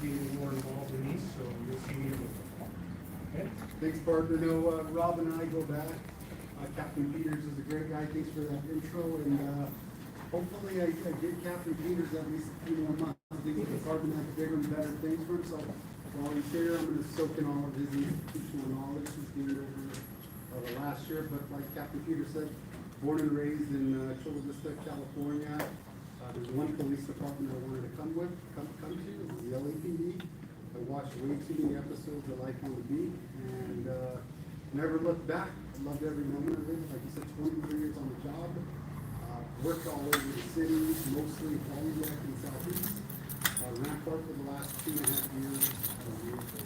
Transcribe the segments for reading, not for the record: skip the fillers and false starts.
being more involved in these, so you'll see me. Okay. Thanks, partner. No, Rob and I go back. Captain Peters is a great guy. Thanks for that intro. And hopefully I give Captain Peters at least a few more months. I think the department has bigger and better things for him. So while he's here, I'm going to soak in all of his institutional knowledge he's gained over the last year. But like Captain Peters said, born and raised in Chula Vista, California. There's one police department I wanted to come to. This is the LAPD. I watched way too many episodes of Life on the Beat and never looked back. I loved every moment of it. Like you said, 23 years on the job. Worked all over the city, mostly Hollywood and Southeast. Rampart for the last 2.5 years.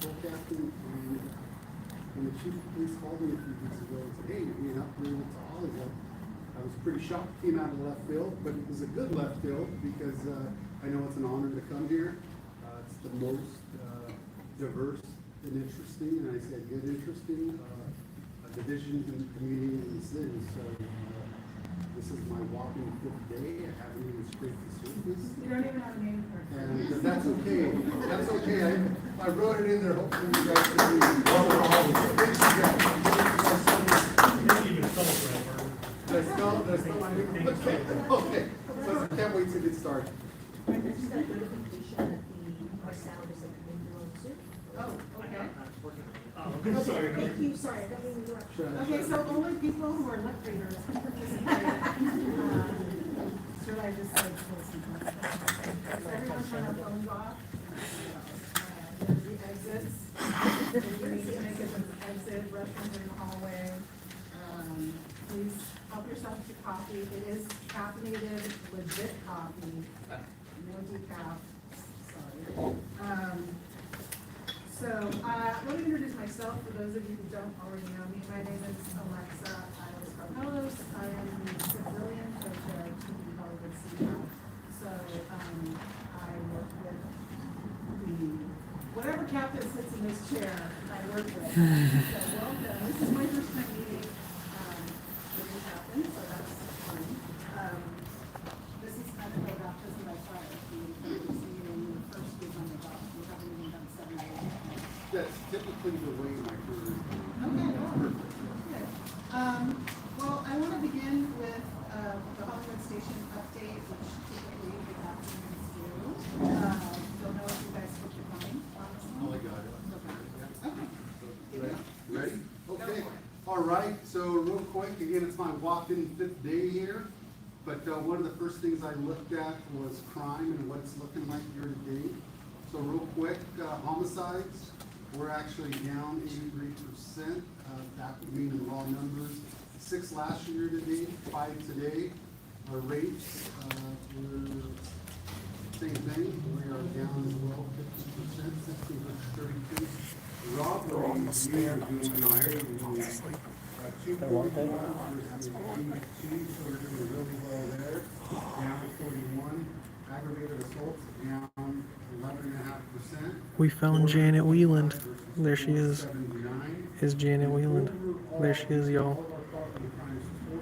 Full captain. And when the chief of police called me a few weeks ago and said, hey, you're being upgraded to Hollywood, I was pretty shocked. Came out of left field, but it was a good left field because I know it's an honor to come here. It's the most diverse and interesting, and I said good interesting, division in the community in the city. So this is my whopping 5th day. I haven't even scraped the surface. You don't even have a name for it. And that's okay. That's okay. I wrote it in there. Hopefully you guys can read it. You didn't even spell it right, Marvin. Did I spell my name? Okay. So I can't wait to get started. There's that notification that our sound is a Oh, okay. Oh, sorry. Thank you, sorry, I don't mean to interrupt. Sure. Okay, so only people who are lip readers can participate. Should I just say listen? Does everyone turn their phones off? There's the exits. If you need to make it an exit, restrooms in the hallway. Please help yourself to coffee. It is caffeinated, legit coffee. No decaf, sorry. So, let me introduce myself for those of you who don't already know me. My name is Alexa Carlos. I am the civilian coach at Hollywood CPAB. So, I work with whatever captain sits in this chair, I work with. So, welcome. This is my first time meeting with the captain, so that's fun. This is kind of a baptism by fire. You see it in the first week on the job. We haven't even done 7 days. That's typically the way my career is going. Okay, good. Well, I want to begin with the Hollywood Station update, which typically the captains do. Don't know if you guys put your mind on this Oh, one. I got it. Okay. Ready? Okay. All right. So real quick, again, it's my whopping 5th day here. But one of the first things I looked at was crime and what it's looking like year to date. So real quick, homicides, we're actually down 83%. That would mean in raw numbers. 6 last year to date, 5 today. Our rapes, we're same thing. We are down as well, 50%, 1632. Robberies, we are doing very well. 241 versus 82, so we're doing really well there. Down 41. Aggravated assaults down 11.5%. We found Janet Wheeland. There she is. Is Janet Wheeland. There she is, y'all.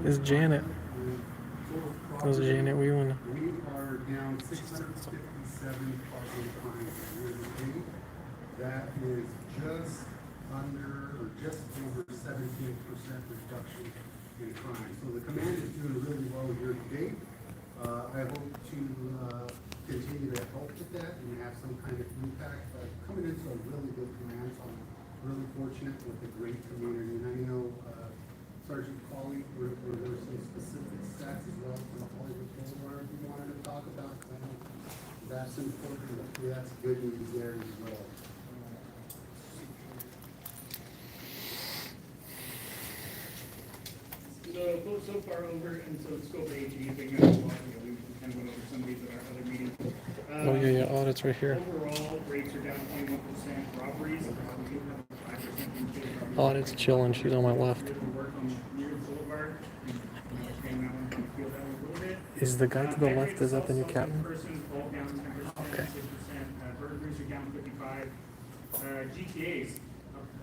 Is Janet. That was Janet Wheeland. We are down 657 parking crimes year to date. That is just under or just over 17% reduction in crime. So the command is doing really well year to date. I hope to continue to help with that and have some kind of impact. Coming into a really good command, so I'm really fortunate with a great community. And I know Sergeant Colley, there were some specific stats as well from Hollywood Boulevard we wanted to talk about. I know that's important. That's good news there as well. So far over, and so the scope of AG, we kind of went over some of these at our other meetings. Oh yeah, audit's right here. Overall, rates are down 21%. Robberies, we do have a 5% increase. Audit's chilling. She's on my left. Work on near Boulevard. Expand that one, feel that one a little bit. Is the guy to the left, is that the new captain? Persons, all down 10%, Okay. 6%. Burglaries are down 55. GTAs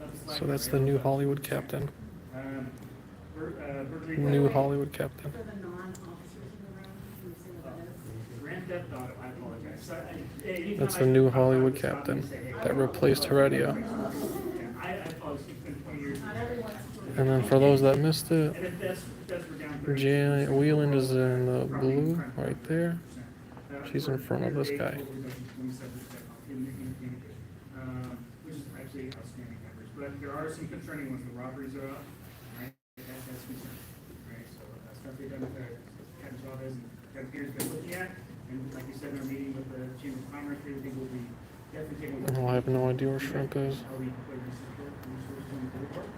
up slightly. So that's the new Hollywood captain. Burglary New Hollywood captain. For the non-officers in the room, can you say what that is? Grand Jeff thought it, I apologize. So, anytime That's I the new talk about Hollywood it, stop me captain and say, hey, that replaced Heredia. I apologize, it's been 20 years. Not everyone's. And then for those that missed it, And if that's for down 30%, Janet Wheeland is in the probably blue crime right there. She's in front of this guy. Which is actually outstanding numbers, but there are some concerning ones, the robberies are up, right? That's concerning, right? So, stuff they've done with Captain Chavez and Captain Peters been looking at, and like you said in our meeting with the Chamber of Commerce, they will be definitely taking a look. Oh, I have no idea where Shrimp is. How we put resources on the board,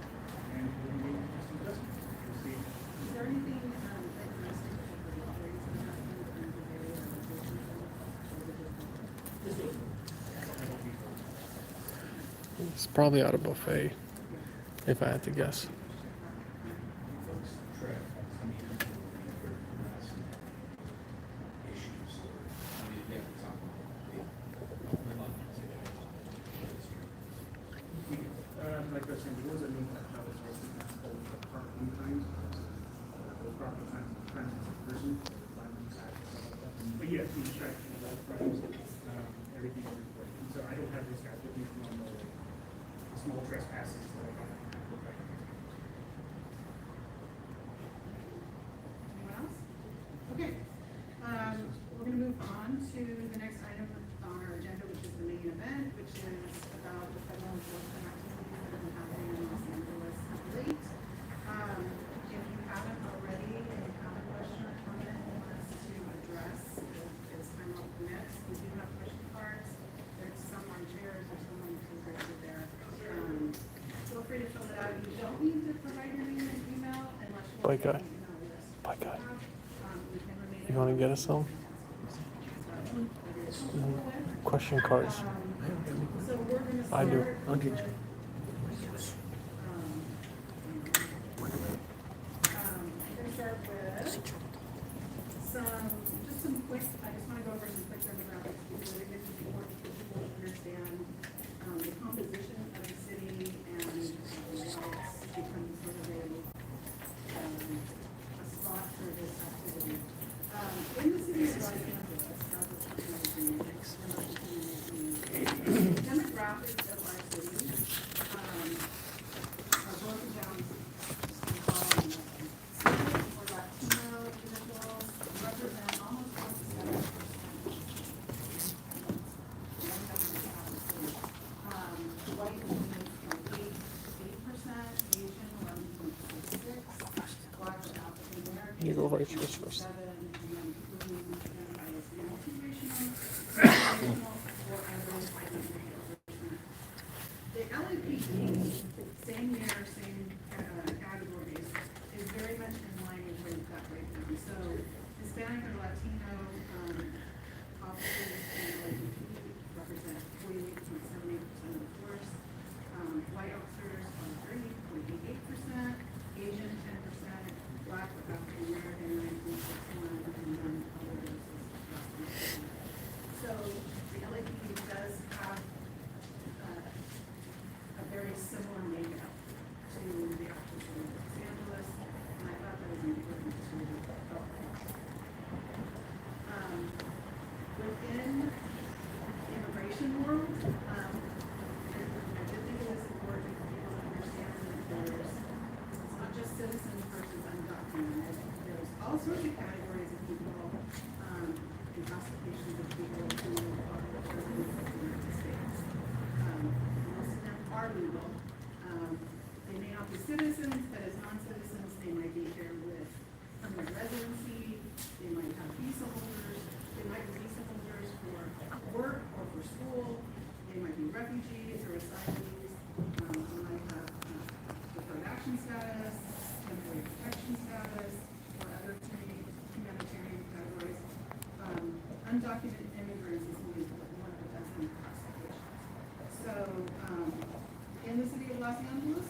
and we'll be making some adjustments. We'll see. Is there anything, that you missed in the lotteries in that in terms of area or location? This goes, that's all I hope we do. It's probably out of buffet, if I had to guess. Like I said, there was a new job that's also called parking times. Those parking times, person. But yes, we track everything. And so I don't have this guy with me from the small trespasses. Anyone else? Okay, we're gonna move on to the next item on our agenda, which is the main event, which is about the federal enforcement activities that have been happening in Los Angeles of late. If you haven't already, and you have a question or comment you want us to address, as time permits, we do have question cards. There's some on chairs, there's some on the over there. Feel free to fill it out. You don't need to provide your name and email unless you want Bye, guy. to email list. Bye, guy. We can remain You want to get us some? Question cards. So we're gonna I do. start I'll get with, you. I'm gonna start with just some quick, I just wanna go over some quick demographics, because I think it's important for people to understand, the composition of the city and, why it's become sort of a spot for this activity. In the city of Los Angeles, demographics of our city, are broken down for Latino individuals represent almost 27%. White is 8%, Asian 11.66, Black and African American. You go right yours first. 7, and then people who identify as multiracial, or others identify. The LAPD, same year, same categories, is very much in line with where we've got right now. So Hispanic or Latino officers in LAPD represent 48.78% of the force. White officers are 30.88%, Asian 10%, Black or African American 9.61%, and then other races less than 10%. So the LAPD does have a very similar makeup to the actual city of Los Angeles, and I thought that was important to talk about. Within the immigration world, I did think it was important for people to understand that it's not just citizens versus undocumented. There's all sorts of categories of people, and classifications of people who are residents of the United States. Most of them are legal. They may not be citizens, but as non-citizens, they might be here with permanent residency, they might have visa holders, they might be visa holders for work or for school, they might be refugees or asylees, they might have deferred action status, temporary protection status, or other humanitarian categories. Undocumented immigrants is one of the best classifications. So, in the city of Los Angeles,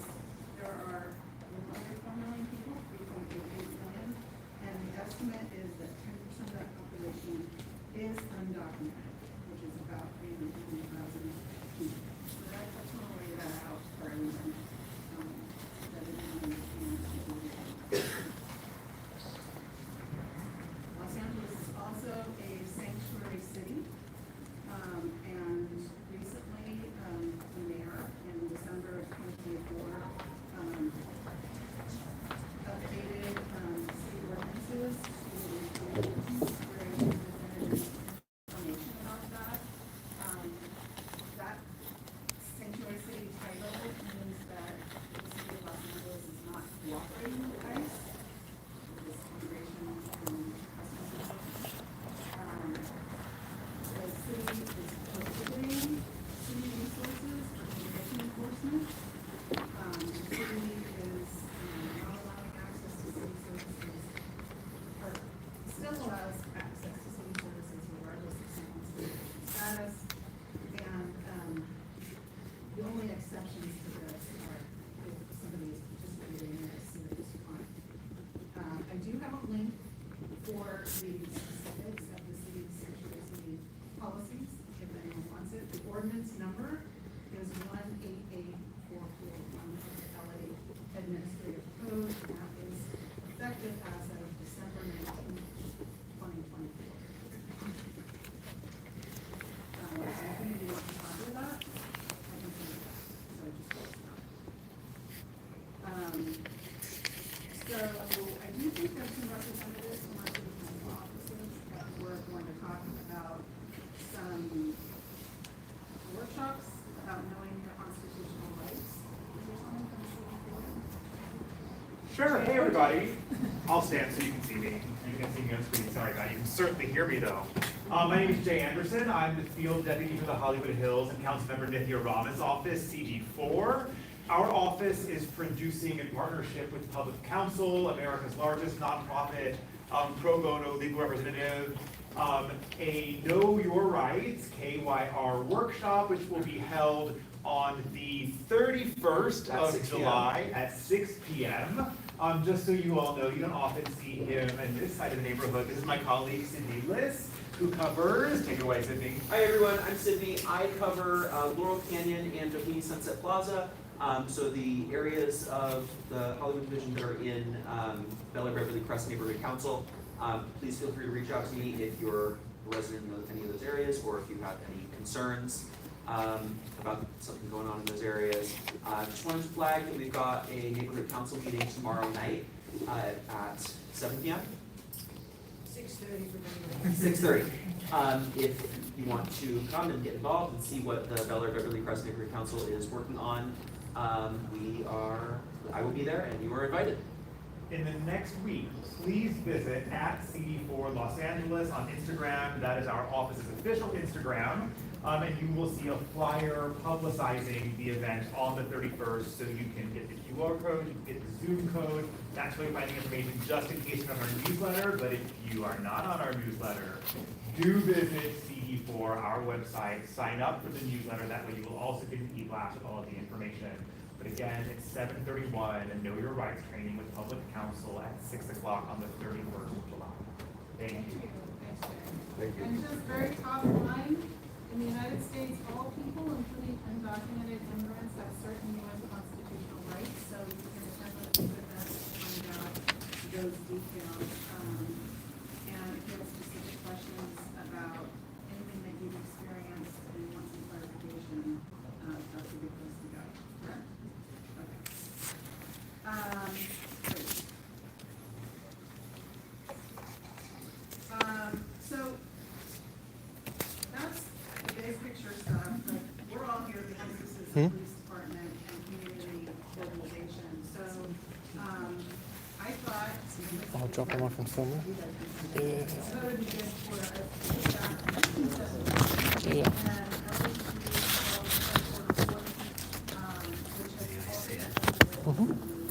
there are over 4 million people, 3.88 million, and the estimate is that 10% of that population is undocumented, which is about 820,000 people. So that puts them opportunity to respond to that, I can send it back. So it just goes now. So I do think there's some representatives from our city council offices that we're going to talk about some workshops about knowing your constitutional rights. Is there someone from the city board? Sure. Hey, everybody. I'll stand so you can see me. You can see me on screen. Sorry about it. You can certainly hear me, though. My name is Jay Anderson. I'm the field deputy for the Hollywood Hills and Councilmember Nithya Raman's office, CG4. Our office is producing, in partnership with Public Counsel, America's largest nonprofit pro bono legal representative, a Know Your Rights, KYR workshop, which will be held on the 31st of July at 6 p.m. Just so you all know, you don't often see him in this side of the neighborhood. This is my colleague, Sydney Liss, who covers, take it away, Sydney. Hi everyone, I'm Sydney. I cover Laurel Canyon and Doheny Sunset Plaza. So the areas of the Hollywood Division that are in Bel Air Beverly Crest Neighborhood Council. Please feel free to reach out to me if you're a resident in any of those areas or if you have any concerns about something going on in those areas. Just wanted to flag that we've got a neighborhood council meeting tomorrow night at 7 p.m. 6:30 for 6:30. If you want to come and get involved and see what the Bel Air Beverly Crest Neighborhood Council is working on, I will be there and you are invited. In the next week, please visit @CD4 Los Angeles on Instagram. That is our office's official Instagram. And you will see a flyer publicizing the event on the 31st, so you can get the QR code, you can get the Zoom code. That's where you're finding information just in case you're on our newsletter, but if you are not on our newsletter, do visit CD4, our website, sign up for the newsletter. That way you will also get an e-blast with all of the information. But again, it's 7:31 and Know Your Rights training with Public Counsel at 6 o'clock on the 31st of July. Thank you. Thank you. And just very top line, in the United States, all people, including undocumented immigrants, have certain U.S. constitutional rights, so you can attend those events to find out those details. And if you have specific questions about anything that you've experienced and you want some clarification, that's a good place to go, correct? Okay. Great. So that's the big picture stuff, but we're all here because this is the police department and community organization. So, I thought. I'll drop them off from somewhere. So it would be good for us to sit back and Yeah. at least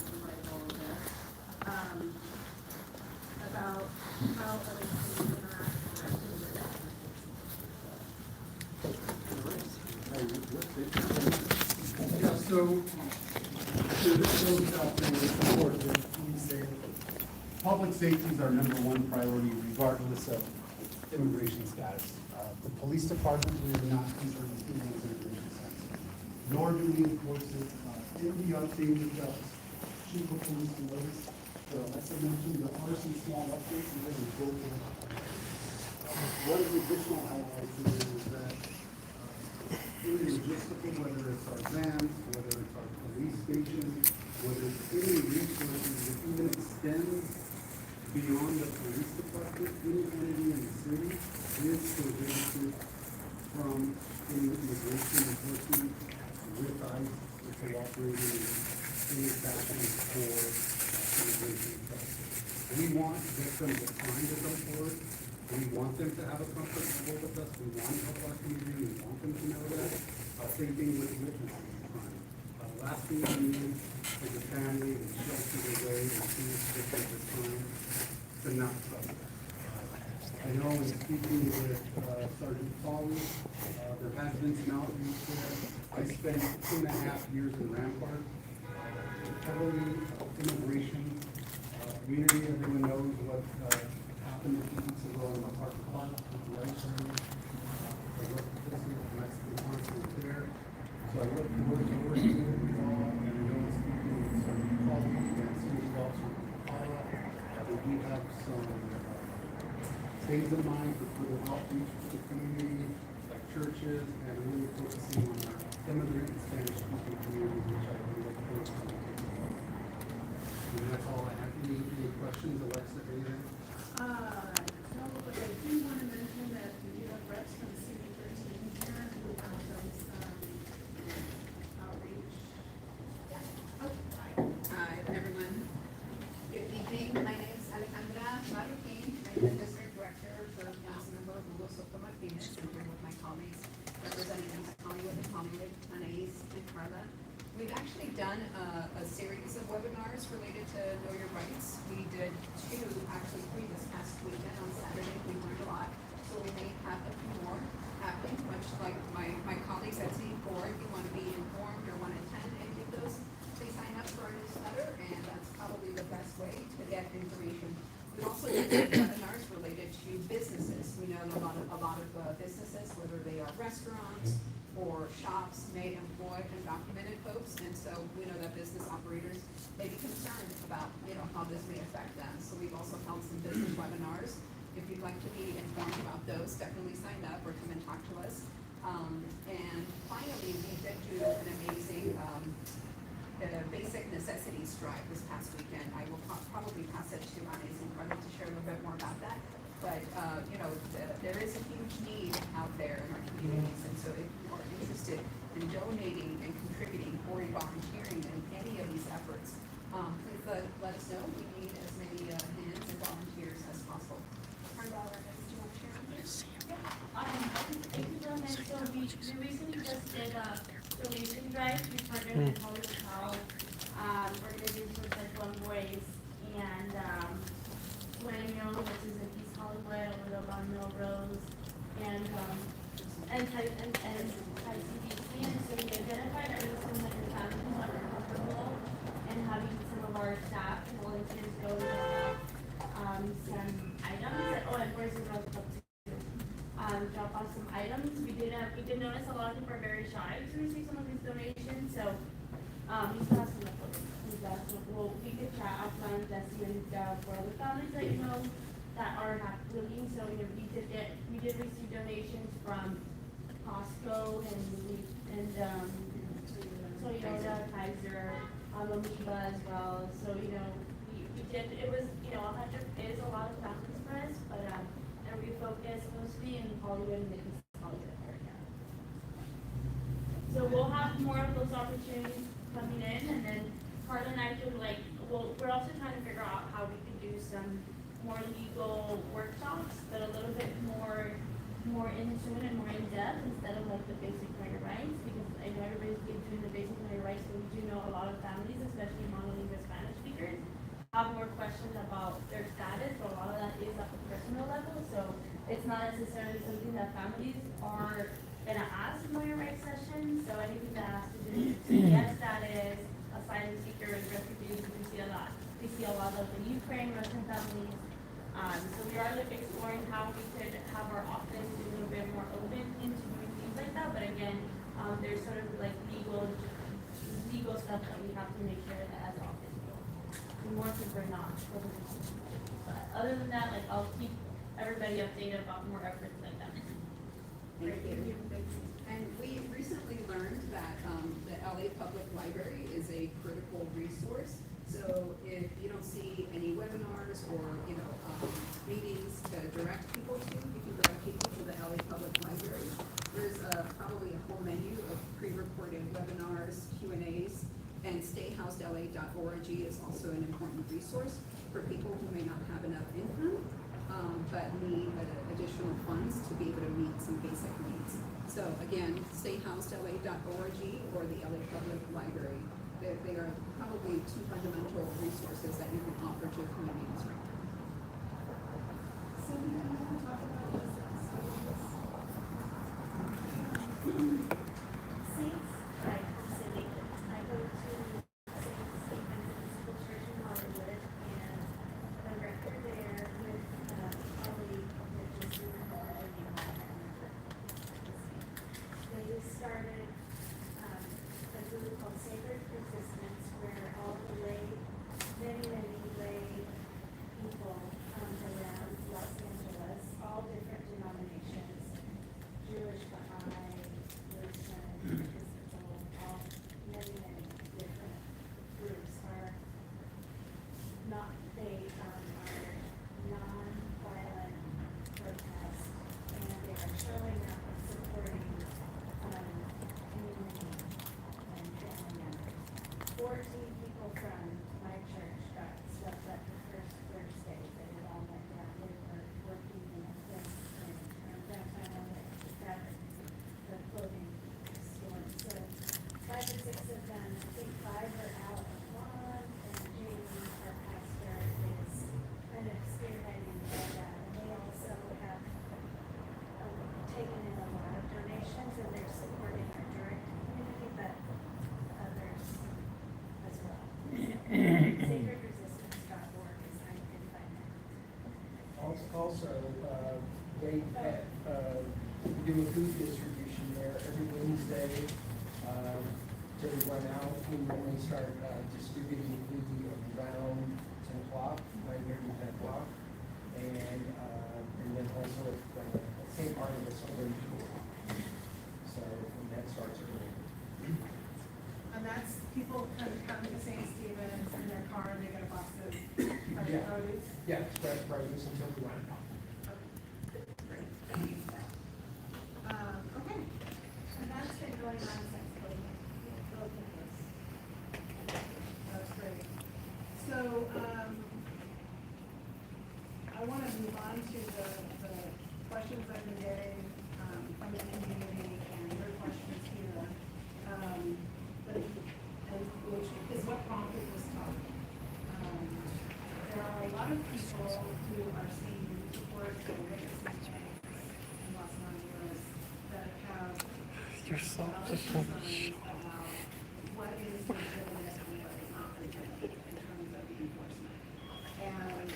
do which has also been about how other cities interact. Yeah, so this goes out there with support that we say public safety is our number one priority regardless of immigration status. The police department, we are not concerned with anyone's immigration status, nor do we enforce it in the updated chief of police notice. So as I mentioned, there are some small updates and then we go for one of the additional highlights is that any logistical, whether it's our vans, whether it's our police station, whether it's any resources that even extends beyond the police department, any entity in the city is prohibited from any immigration enforcement with ICE, with cooperating in any fashion for immigration enforcement. We want victims of crime to come forward. We want them to have a comfort level with us. We want to help our community. We want them to know that. Same thing with witnesses of crime. Last thing we need is a family that's sheltered away and sees victims of crime to not trust that. I know in speaking with Sergeant Foley, there has been some outreach there. I spent 2.5 years in Rampart, heavily immigration community. Everyone knows what happened a few weeks ago in the parking lot with the rights area. I worked with this year, the Mexican consulate there. So I look forward to working with you all, and I know speaking with Sergeant Foley and Senior Officer Paula, we do have some things in mind for further outreach to the community, like churches, and really focusing on our immigrant and Spanish-speaking communities, which I think is important. And that's all I have. Any questions, Alexa, or anything? No, but I do want to mention that we have reps from CD13 here who have done some outreach. Hi, everyone. Good evening. My name is Alejandra Marroquin. I'm the district director for Councilmember Hugo Soto Martinez. I'm here with my colleagues representing Hollywood and Hollywood, Anais and Carla. We've actually done a series of webinars related to Know Your Rights. We did actually three this past weekend on Saturday. We learned a lot. So we may have a few more happening, much like my colleagues at C4. If you want to be informed or want to attend any of those, please sign up for our newsletter, and that's probably the best way to get information. We also did webinars related to businesses. We know a lot of businesses, whether they are restaurants or shops, may employ undocumented folks, and so we know that business operators may be concerned about, how this may affect them. So we've also held some business webinars. If you'd like to be informed about those, definitely sign up or come and talk to us. And finally, we did do an amazing basic necessities drive this past weekend. I will probably pass it to Anais and Carla to share a little bit more about that. But, there is a huge need out there in our communities, and so if you are interested in donating and contributing or volunteering in any of these efforts, please let us know. We need as many hands and volunteers as possible. Carla, do you want to share on this? Thank you so much. So we recently just did a donation drive. We partnered with Hollywood House, organization for Sexual Boys, and Sueño, which is in East Hollywood, over on Melrose, and CBC. And so we identified our some like the challenges that we're comfortable and having some of our staff and volunteers go some items. And where's the Rose Club? Drop off some items. We did notice a lot of people are very shy to receive some of these donations, so we still have some leftovers. So we could chat offline with Desi and for other families that you know that are not willing. So we did receive donations from Costco and Toyota, Kaiser, Amoeba as well. So we did. It was it is a lot of families for us, but and we focus mostly in Hollywood and the East Hollywood area. So we'll have more of those opportunities coming in, and then Carla and I could we're also trying to figure out how we can do some more legal workshops, but a little bit more into it and more in depth instead of like the basic player rights, because I know everybody's been doing the basic player rights, but we do know a lot of families, especially monolingual Spanish speakers, have more questions about their status, but a lot of that is at the personal level, so it's not necessarily something that families are gonna ask in your rights session. So anything that has to do with CPS status, asylum seekers, refugees, we see a lot of the Ukraine, Russian families. So we are exploring how we could have our office be a little bit more open into doing things like that, but again, there's sort of like legal stuff that we have to make sure that as an office more because we're not. But other than that, I'll keep everybody updated about more efforts like that. Thank you. And we recently learned that the LA Public Library is a critical resource. So if you don't see any webinars or meetings to direct people to, you can direct people to the LA Public Library. There's probably a whole menu of pre-recorded webinars, Q&As, and stayhousedla.org is also an important resource for people who may not have enough income, but need additional funds to be able to meet some basic needs. So again, stayhousedla.org or the LA Public Library. They are probably two fundamental resources that you can offer to communities right now. So we want to talk about this. Saints, right, City. I go to Saint Stephen's Episcopal Church in Hollywood, and the rector there with a colleague that just recently they started a group called Sacred Persistence, where all the many lay people around Los Angeles, all different We do a food distribution there every Wednesday, to run out, and then we start, distributing food around 10 o'clock, 9:30, 10 o'clock. And then also at, St. Barnabas over in school. So, and that starts early. And that's, people kind of come to St. Stephen's in their car and they get a box of fresh Yeah. produce. Yeah, fresh produce until we run out. Okay. And that's been going on since COVID. That's great. So, I want to move on to the questions I've been getting, from the community and your questions here. Which is what prompted this talk. There are a lot of people who are seeing reports or witnessing things in Los Angeles that have You're so concerns about what is legitimate and what is not legitimate in terms of the enforcement. And,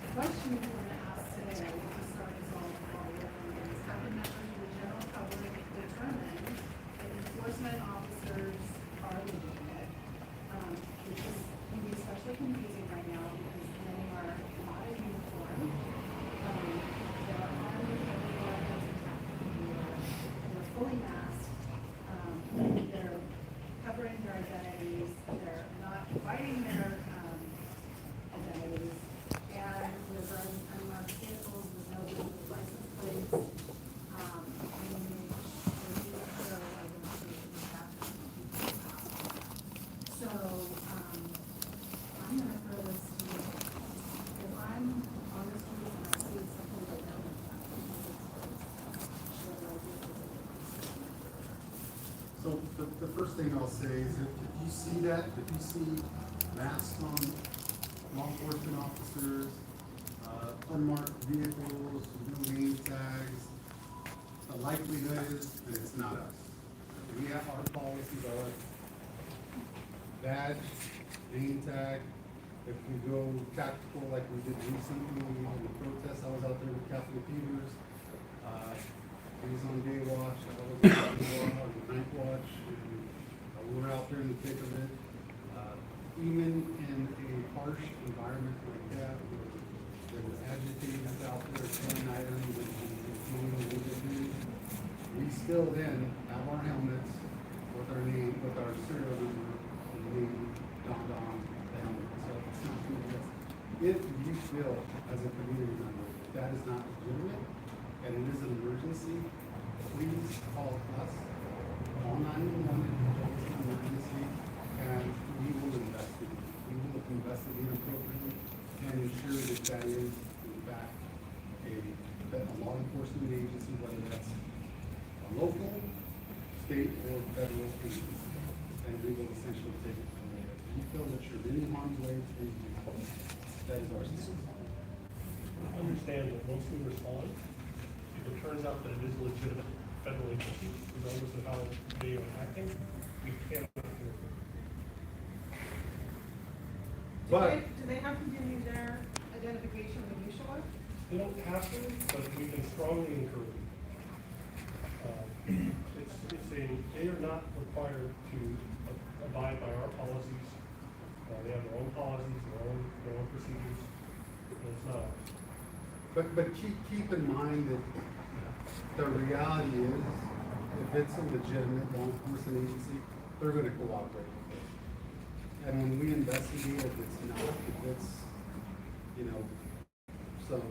the question we want to ask today, to start us all with, is how can members of the general public determine if enforcement officers are legitimate? Which is, can be especially confusing right now because many are not in uniform. They're armed with heavy weapons, they're fully masked, they're covering their identities, they're not fighting their, identities, and they're driving unmarked vehicles with no license plates. So, I'm gonna throw this to you. If I'm on the street and I see something like that, So the first thing I'll say is if you see that, if you see masks on law enforcement officers, unmarked vehicles, no name tags, the likelihood is that it's not us. We have, our policies are badge, name tag. If we go tactical like we did recently on the protest, I was out there with Captain Peters. He was on day watch, I was on night watch, and we were out there in the thick of it. Even in a harsh environment like that, where there were agitators out there selling items and we still then have our helmets with our name, with our serial number, and name donned on the helmet. So it's not doing this. If you feel as a community member that is not legitimate and it is an emergency, please call us on 911 if it's an emergency, and we will investigate. We will investigate appropriately and ensure that that is in fact a law enforcement agency, whether that's a local, state, or federal agency. And we will essentially take it from there. If you feel that you're in harm's way, please do call us. That is our system. Understand that once we respond, if it turns out that it is a legitimate federal agency, regardless of how they are acting, we cannot interfere. do they have to give you their identification when you show up? They don't have to, but we can strongly encourage. They are not required to abide by our policies. They have their own policies, their own procedures. It's not ours. But keep in mind that the reality is, if it's a legitimate law enforcement agency, they're gonna cooperate with it. And when we investigate, if it's not, if it's, some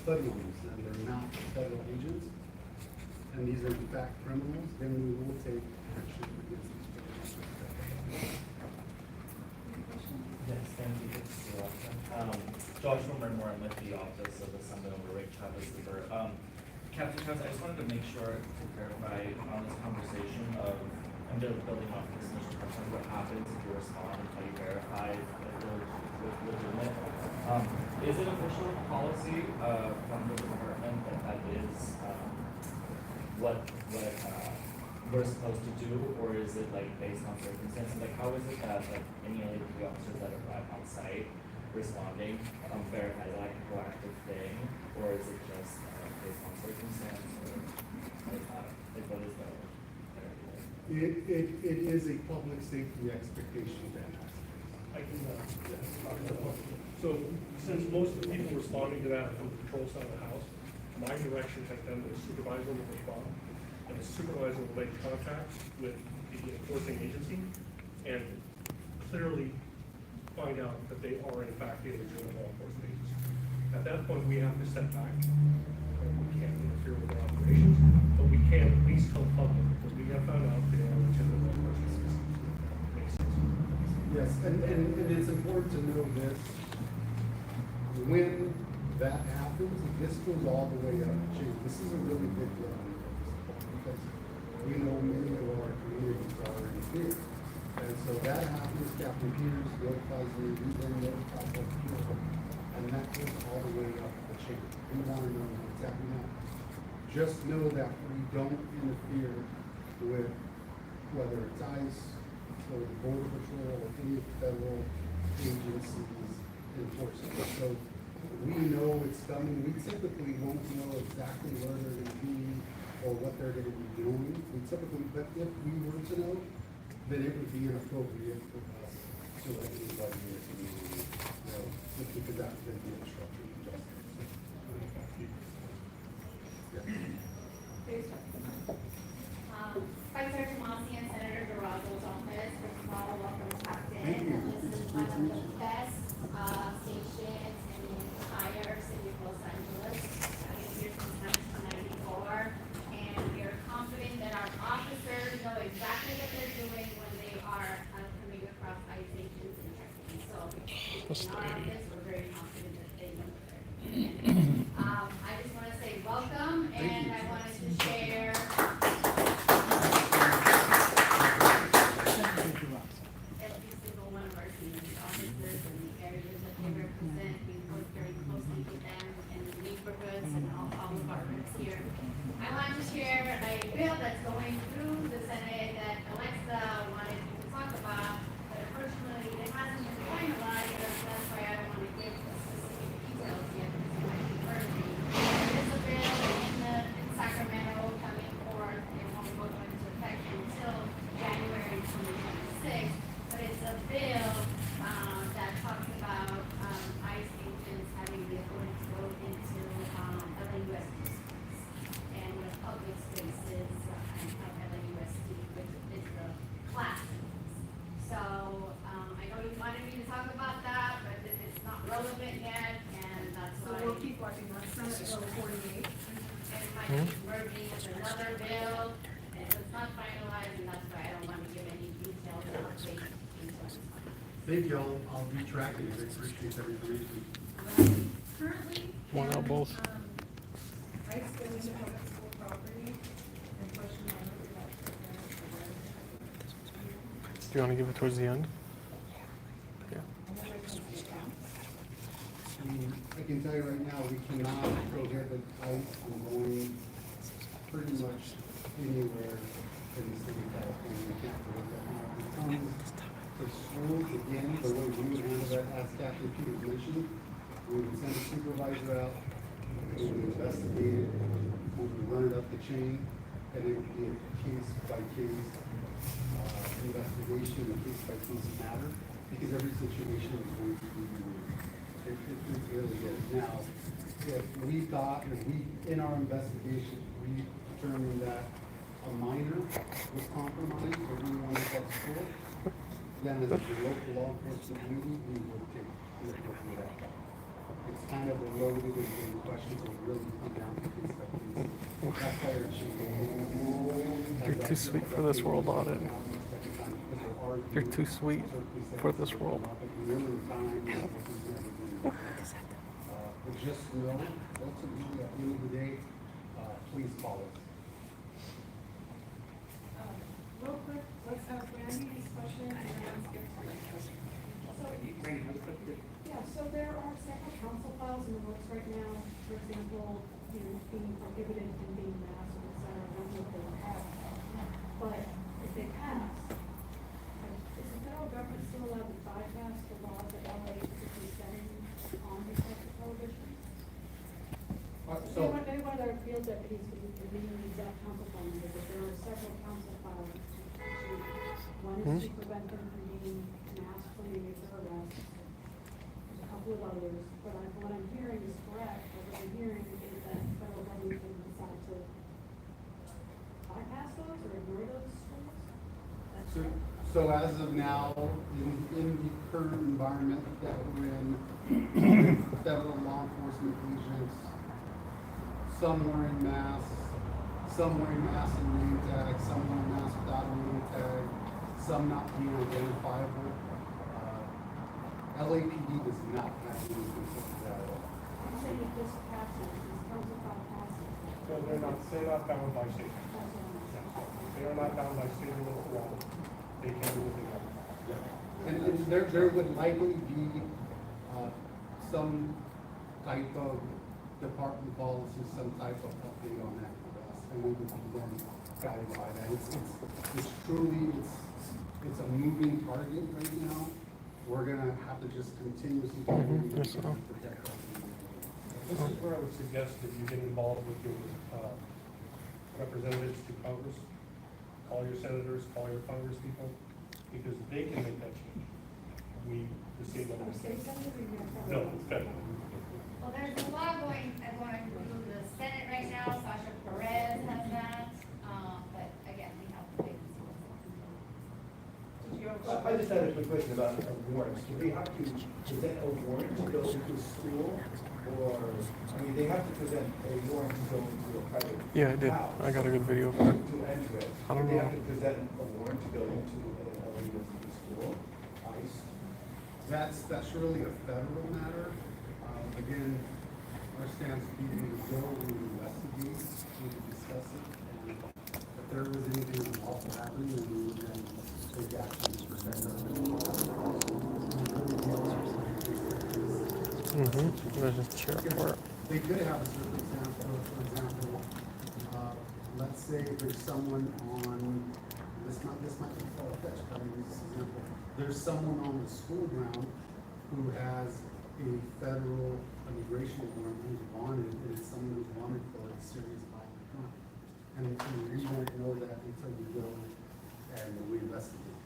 hoodlums and they're not federal agents, and these are in fact criminals, then we will take action against these criminals. Yes, thank you. Josh Moore, I'm with the Office of the Summit over Rick Chavez Lieber. Captain Chavez, I just wanted to make sure to clarify on this conversation of, I'm building off this initial question, what happens if you respond until you verify if it's legitimate. Is it official policy from the department that is what we're supposed to do, or is it like based on circumstances? Like how is it that like any LAPD officers that arrive on site responding, verify that like a proactive thing, or is it just based on circumstance, or what is that? Like what is the? It is a public safety expectation that has. I can, talk about that. So since most of the people responding to that are from the patrol side of the house, my direction has been the supervisor will respond, and the supervisor will make contact with the enforcing agency and clearly find out that they are in fact a legitimate law enforcement agency. At that point, we have to step back. We can't interfere with their operations, but we can at least tell public that we have found out they are legitimate law enforcement agencies. Makes sense. Yes, and it's important to know this. When that happens, this goes all the way up the chain. This is a really big deal because we know many of our communities are already here. And so that happens, Captain Peters notifies me, we then notify the people, and that goes all the way up the chain. We want to know what's happening now. Just know that we don't interfere with whether it's ICE or the Border Patrol or any federal agencies enforcing it. So we know it's coming. We typically won't know exactly where they're going to be or what they're going to be doing. We typically, but if we were to know, then it would be inappropriate for us to let anybody in the community know, just because that could be a disruption to justice. Vice Chair Tomasi and Senator Durazo's office, first of all, welcome Captain. Thank you. This is one of the best stations in the entire city of Los Angeles. I've been here since 1994, and we are confident that our officers know exactly what they're doing when they are coming across ICE stations and checking. So in our office, we're very confident that they know what they're doing. I just want to say welcome, and I wanted to share. Every single one of our senior officers and the areas that they represent, we work very closely with them in the neighborhoods and all of our groups here. I want to share a bill that's going through the Senate that Alexa wanted me to talk about, but unfortunately it hasn't been finalized, that's why I don't want to give the specific details yet, because it might be early. There is a bill in Sacramento coming forth, it won't go into effect until January 2026, but it's a bill that talks about ICE agents having the authority to go into LAUSD and the public spaces and have LAUSD, which is the classrooms. So I know you wanted me to talk about that, but it's not relevant yet, and that's So why. we'll keep watching that, Senate Bill 48. It might be merging with another bill, and it's not finalized, and that's why I don't want to give any details or updates until it's finalized. Thank you. I'll be tracking it. I appreciate that information. Currently. One out both. ICE go into public school property and question whether that's. Do you want to give it towards the end? Yeah. I can tell you right now, we cannot prohibit ICE from going pretty much anywhere in the state of California. We can't prohibit that. Now, if it comes to schools, again, the way we would handle that, as Captain Peters mentioned, we would send a supervisor out, we would investigate it, we would run it up the chain, and it would be a case-by-case investigation, a case-by-case matter, because every situation is going to be unique. It really is. Now, if we thought, if we, in our investigation, we determined that a minor was compromised or we wanted that school, then as a local law enforcement duty, we would take appropriate action. It's kind of a loaded and questions will really come down to case by case. That's why it should go. You're too sweet for this world, audit. You're too sweet for this world. But just know, ultimately, at the end of the day, please call us. Real quick, let's have Randy's question and then skip to the question. Yeah, so there are several council files in the works right now, for example, being prohibited from being masked, et cetera, those are the laws. But if they pass, is the federal government still allowed to bypass the laws that LA 67 deputies can give me the exact council file number, but there are several council files. One is to prevent them from being masked when they make their arrest. There's a couple of others, but what I'm hearing is correct. What I'm hearing is that federal government can decide to bypass those or ignore those schools. So as of now, in the current environment that we're in, federal law enforcement agents, some wearing masks, some wearing masks and name tags, some wearing masks without a name tag, some not being identifiable. LAPD does not have any control of that at all. I'm saying if this passes, this council file passes. So they're not bound by state. They are not bound by state or local law. They can do what they want. And there would likely be, some type of department policy, some type of update on that for us, and we would be then guided by that. It's truly, it's a moving target right now. We're gonna have to just continuously Yes, sir. protect our community. This is where I would suggest that you get involved with your representatives to Congress. Call your senators, call your congresspeople, because they can make that change. The state level. No, it's federal. Well, there's a law going through the Senate right now, Sasha Perez has that, but again, we have to wait and see what's happening. I just had a quick question about warrants. Do they have to present a warrant to go into a school? Or, I mean, they have to present a warrant to go into a private Yeah, I did. house I got a good video for it. to enter it. I don't Do they know. have to present a warrant to go into a university school? ICE? That's really a federal matter. Again, our stance would be to go and investigate, we would discuss it, and if there was anything unlawful happening, then we would then take action to protect our There's a chair for it. They could have a circumstance, for example, let's say there's someone on, this might be far-fetched, but I use this example. There's someone on the school ground who has a federal immigration warrant who's wanted, and it's someone who's wanted for a serious violent crime. And we won't know that until we go and we investigate.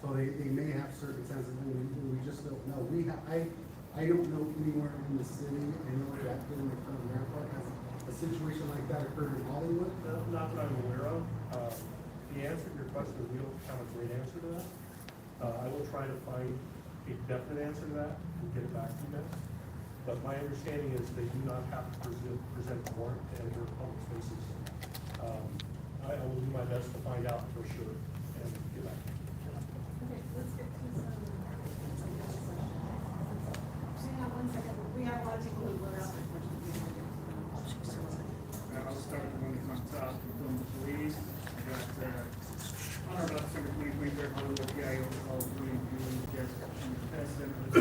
So they may have circumstances, and we just don't know. I don't know anywhere in the city, I know that in the current Rampart has a situation like that occurred in Hollywood. Not that I'm aware of. The answer to your question is we don't have a great answer to that. I will try to find a definite answer to that and get it back to you guys. But my understanding is they do not have to present a warrant to enter public spaces. I will do my best to find out for sure and get back to you. Okay, let's get to some questions. Hang on one second, we have a lot of people who were out there. I'll start with one that's on top, from the police. I got, on or about December 2023, Hollywood PIO called William Gould, just confessed of the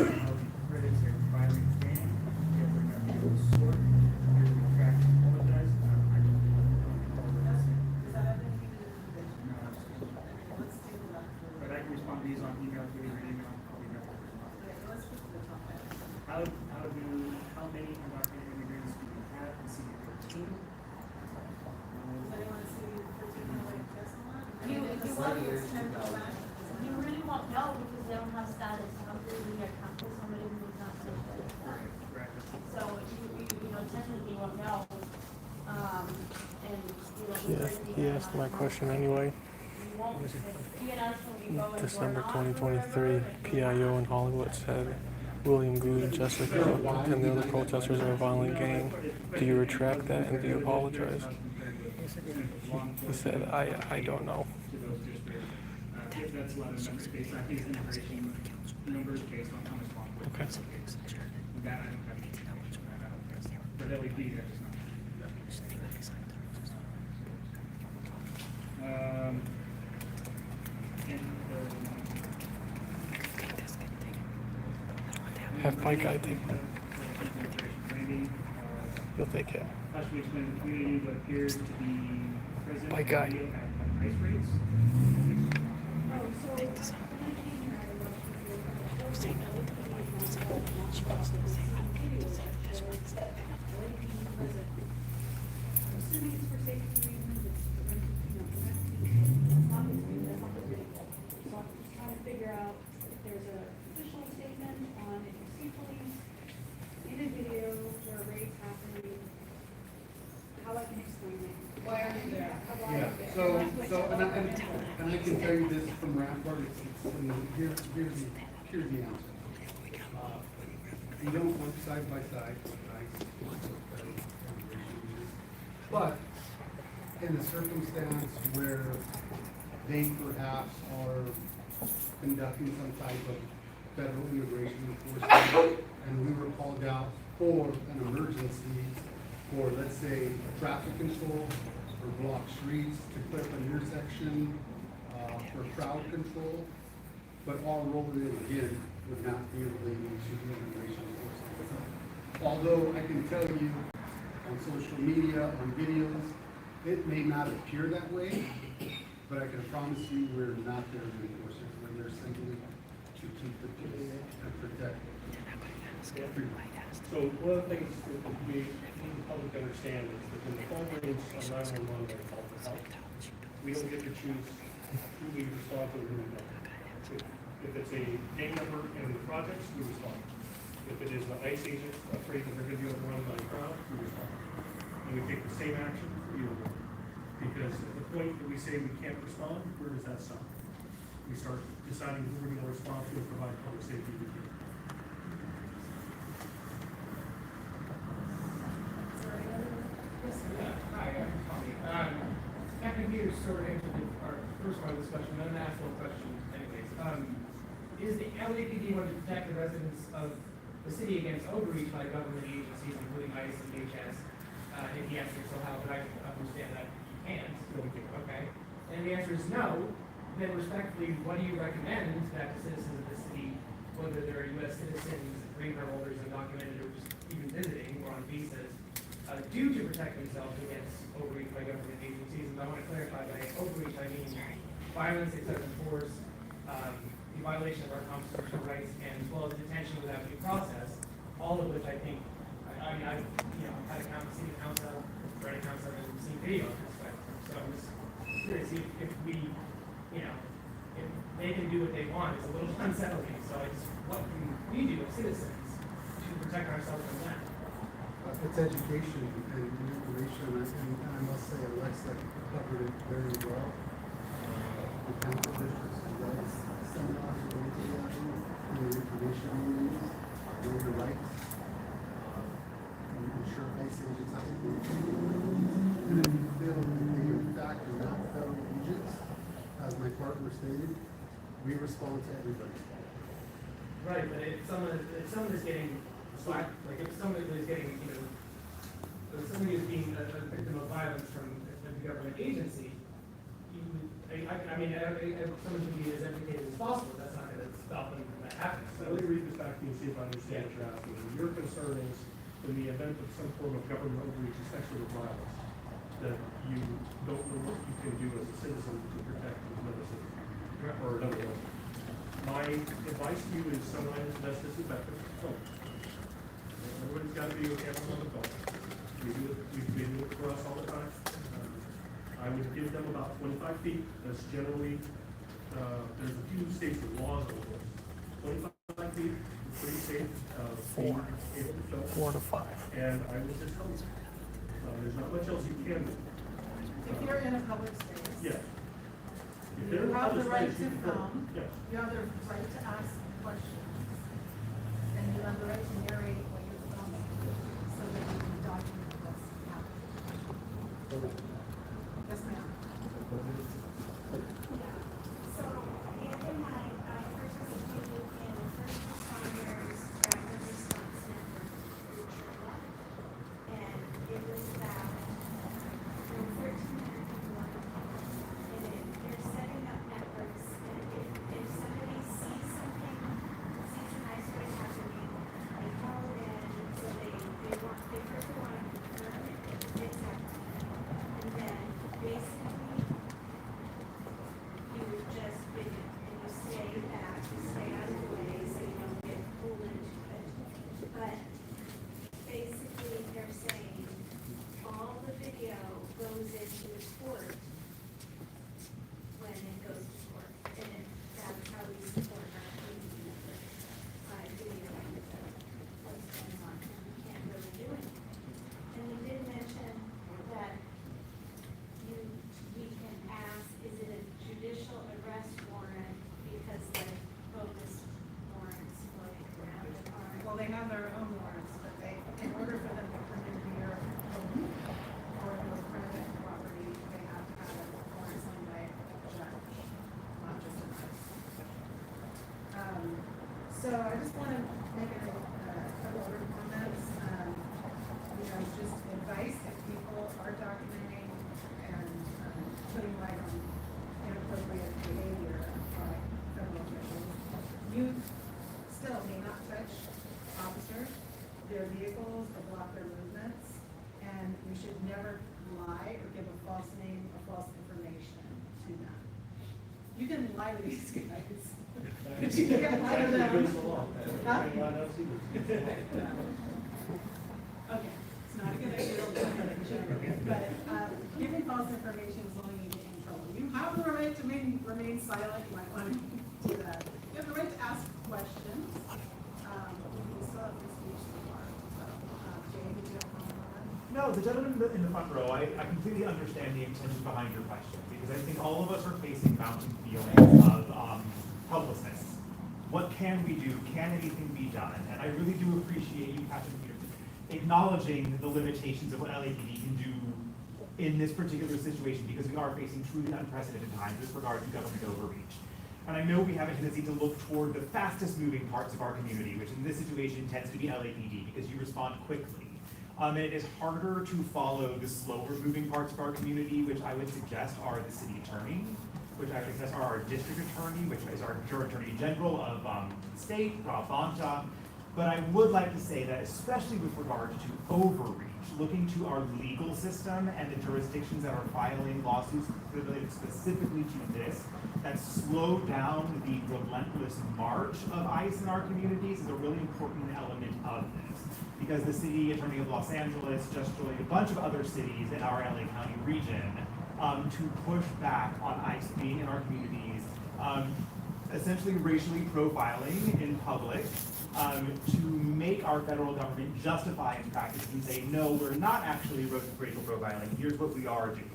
critics and violent gang. Yeah, we're not able to sort. Here's the fact, apologize. I don't know. Is that everything you need to do? No, it's just- Let's do that. But I can respond to these on email, if you need an email, I'll be back to respond. Okay, let's get to the topic. How many undocumented immigrants do we have in CD 13? Does anyone see the 13 test on that? I You- mean, if the you want study to is 10%. You really won't know because they don't have status. How could you get comfortable with somebody who's not certified? Right. So you know, technically you won't know. And, you know. He asked my question anyway. You won't, you can ask when you go and December door knock or 2023, whatever, PIO in Hollywood said William Goode, Jessica, and the other protesters are a violent gang. Do you retract that and do you apologize? He said, I don't know. To those districts. If that's a lot of numbers based on his immigration numbers based on how much long. Okay. That I don't have any information on that. I don't know. But LED, that is not. Have my guy take one. You'll take it. Possibly explain the community what appears to be present. My guy. At ice rates. estimates for safety reasons, it's, it's not the reason, that's not the critical. So I'm just trying to figure out if there's a official statement on if you see police in a video where a raid's happening, how I can explain it. Why are you there? Why are you there? And I can tell you this from Rampart, here's the answer. You don't work side by side, but in a circumstance where they perhaps are conducting some type of federal immigration enforcement, and we were called out for an emergency, for, let's say, traffic control, or block streets, to clear up an intersection, for crowd control, but all rolled in again would not be related to the immigration enforcement. Although I can tell you on social media, on videos, it may not appear that way, but I can promise you we're not there to enforce it. We're there simply to keep the peace and protect freedom. So one of the things that we need the public to understand is that when the phone rings on 911 they call for help, we don't get to choose who we respond to and who we don't. If it's a gang member in the projects, we respond. If it is the ICE agent afraid that they're going to be overrun by a crowd, we respond. And we take the same action for you. Because at the point that we say we can't respond, where does that stop? We start deciding who we're going to respond to and provide public safety to you. Hi, I'm Tommy. Captain Peters sort of answered our first part of the discussion, then an actual question anyways. Is the LAPD going to protect the residents of the city against overreach by government agencies, including ICE and DHS? If the answer is so, how would I understand that you can't? Okay. And the answer is no. Then respectfully, what do you recommend that the citizens of the city, whether they're U.S. citizens, green card holders, undocumented, or just even visiting or on visas, do to protect themselves against overreach by government agencies? And I want to clarify by overreach, I mean violence, excessive force, the violation of our constitutional rights, and as well as detention without due process, all of which I think, I've had a city council, read a council, and seen video of this spectrum. So I'm just curious if we, if they can do what they want, it's a little unsettling. So what can we do as citizens to protect ourselves from that? It's education and information, and I must say Alexa covered it very well. The council districts does seminars on the information you need, know your rights, ensure ICE agents have to do. And if you feel that they in fact are not federal agents, as my partner stated, we respond to everybody. Right, but if someone is getting slack, like if somebody is getting, if somebody is being a victim of violence from a government agency, someone should be as educated as possible. That's not going to stop them from that happening. So let me read this back to you and see if I understand what you're asking. Your concern is in the event of some form of government overreach, especially with violence, that you don't know what you can do as a citizen to protect another citizen or another one. My advice to you is sometimes best disinfectant. Everybody's got to be okay on the phone. We do it for us all the time. I would give them about 25 feet. That's generally, there's a few states with laws over this. 25 feet, pretty safe. 4 to 5. And I would just tell you, there's not much else you can do. If you're in a public space. Yes. You have the right to come. Yes. You have the right to ask questions. And you have the right to narrate what you're filming, so that you can document what's happening. Yes, ma'am. So, the other night, I participated in a first responders rapid response network workshop. And it was about 1,300 people. And they're setting up networks, and if somebody sees something, sees an iceberg happening, they call it in, so they first want to confirm it's happening. And then basically, goes into court when it goes to court. And that's how we support our community members by videoing what's going on. We can't really do anything. And we did mention that we can ask, is it a judicial arrest warrant? Because like bogus warrants floating around are. Well, they have their own warrants, but they, in order for them to come into your home or your private property, they have to have a warrant signed by a judge, not just a judge. So I just want to make a couple of comments. You know, just advice if people are documenting and putting light on inappropriate behavior by federal officials. You still may not touch officers, their vehicles, or block their movements, and you should never lie or give a false name or false information to them. You can lie to these guys, but you can't lie to them. Huh? Okay, it's not a good idea, but giving false information is only going to get you in trouble. You have the right to remain silent, you might want to do that. You have the right to ask questions. You still have free speech so far. So, Jay, did you have a comment on that? No, the gentleman in the front row, I completely understand the intention behind your question, because I think all of us are facing mounting feelings of helplessness. What can we do? Can anything be done? And I really do appreciate you, Captain Peters, acknowledging the limitations of what LAPD can do in this particular situation, because we are facing truly unprecedented times with regard to government overreach. And I know we have a tendency to look toward the fastest moving parts of our community, which in this situation tends to be LAPD, because you respond quickly. And it is harder to follow the slower moving parts of our community, which I would suggest are the city attorney, which I would suggest are our district attorney, which is our attorney general of the state, Rob Bonta. But I would like to say that especially with regard to overreach, looking to our legal system and the jurisdictions that are filing lawsuits related specifically to this, that slow down the relentless march of ICE in our communities is a really important element of this. Because the city attorney of Los Angeles just joined a bunch of other cities in our LA County region to push back on ICE being in our communities, essentially racially profiling in public, to make our federal government justify in practice and say, no, we're not actually racial profiling, here's what we are doing.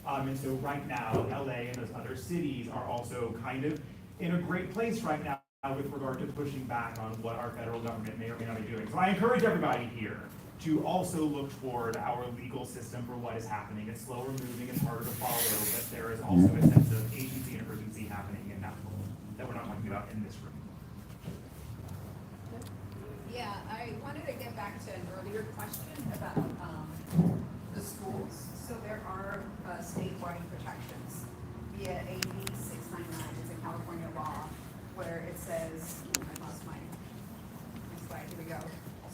And so right now, LA and those other cities are also kind of in a great place right now with regard to pushing back on what our federal government may or may not be doing. So I encourage everybody here to also look toward our legal system for what is happening. It's slower moving, it's harder to follow, but there is also a sense of agency and urgency happening in that world that we're not talking about in this room. Yeah, I wanted to get back to an earlier question about the schools. So there are statewide protections via AB 699. It's a California law where it says, I lost my slide, here we go.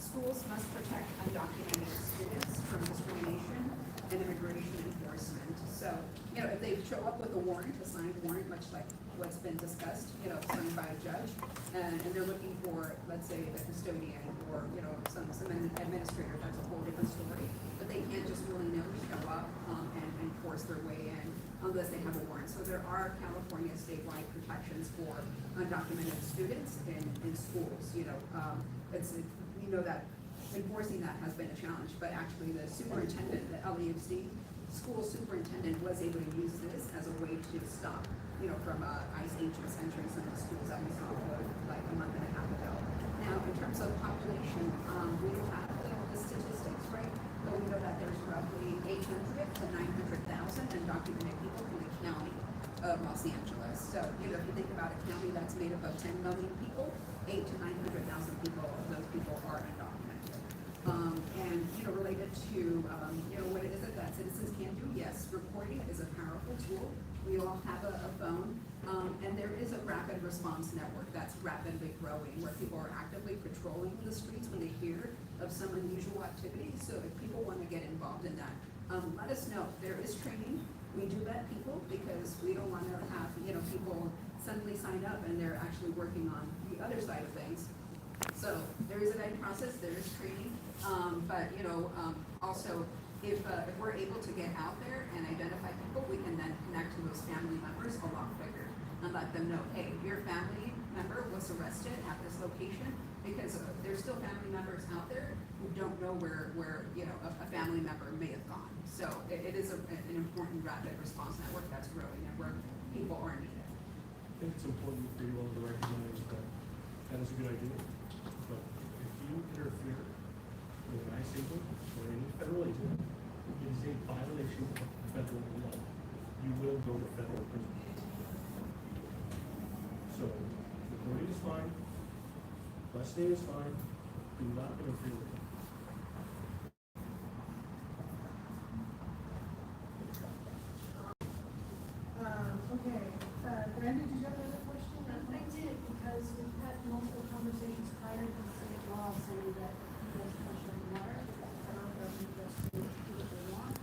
Schools must protect undocumented students from discrimination and immigration enforcement. So, you know, if they show up with a warrant, a signed warrant, much like what's been discussed, you know, signed by a judge, and they're looking for, let's say, the custodian or, you know, some administrator, that's a whole different story. But they can't just willy-nilly show up and force their way in unless they have a warrant. So there are California statewide protections for undocumented students in schools. You know, we know that enforcing that has been a challenge, but actually the superintendent, the LAFC school superintendent was able to use this as a way to stop, you know, from ICE agents entering some of the schools that we saw like a month and a half ago. Now, in terms of population, we don't have, you know, the statistics, right? But we know that there's roughly 800 to 900,000 undocumented people in the county of Los Angeles. So, you know, if you think about a county that's made up of 10 million people, 8 to 900,000 people of those people are undocumented. And, you know, related to, you know, what it is that citizens can do, yes, reporting is a powerful tool. We all have a phone, and there is a rapid response network that's rapidly growing where people are actively patrolling the streets when they hear of some unusual activity. So if people want to get involved in that, let us know. There is training. We do vet people because we don't want to have, you know, people suddenly sign up and they're actually working on the other side of things. So there is a vetting process, there is training, but you know, also if we're able to get out there family members a lot quicker and let them know, hey, your family member was arrested at this location, because there's still family members out there who don't know where you know, a family member may have gone. So it is an important rapid response network that's growing and where people are needed. I think it's important for you all to recognize that that is a good idea. But if you interfere with an ICE agent or any federal agent, it is a violation of federal law. You will go to federal prison. So recording is fine, questioning is fine, do not interfere with it. Okay, Brandon, did you have another question? I did, because we've had multiple conversations prior to the state law saying that you guys pressure on water, the federal government just do what they want.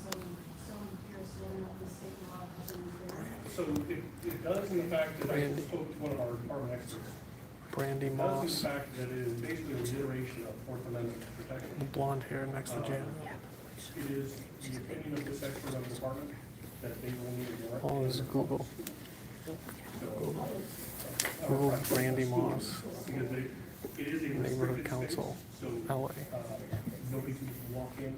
So I'm curious whether or not the state law has any bearing. So it does in the fact that I spoke to one of our department experts. Brandy It does in Moss, the fact that it is basically a reiteration of Fourth Amendment protection. blonde hair next to Jan. It is the opinion of this expert of the department that they will need a direct. Oh, this is Google. Google Brandy Moss, Because it is a Neighborhood restricted Council, space, so, LA. nobody can walk in,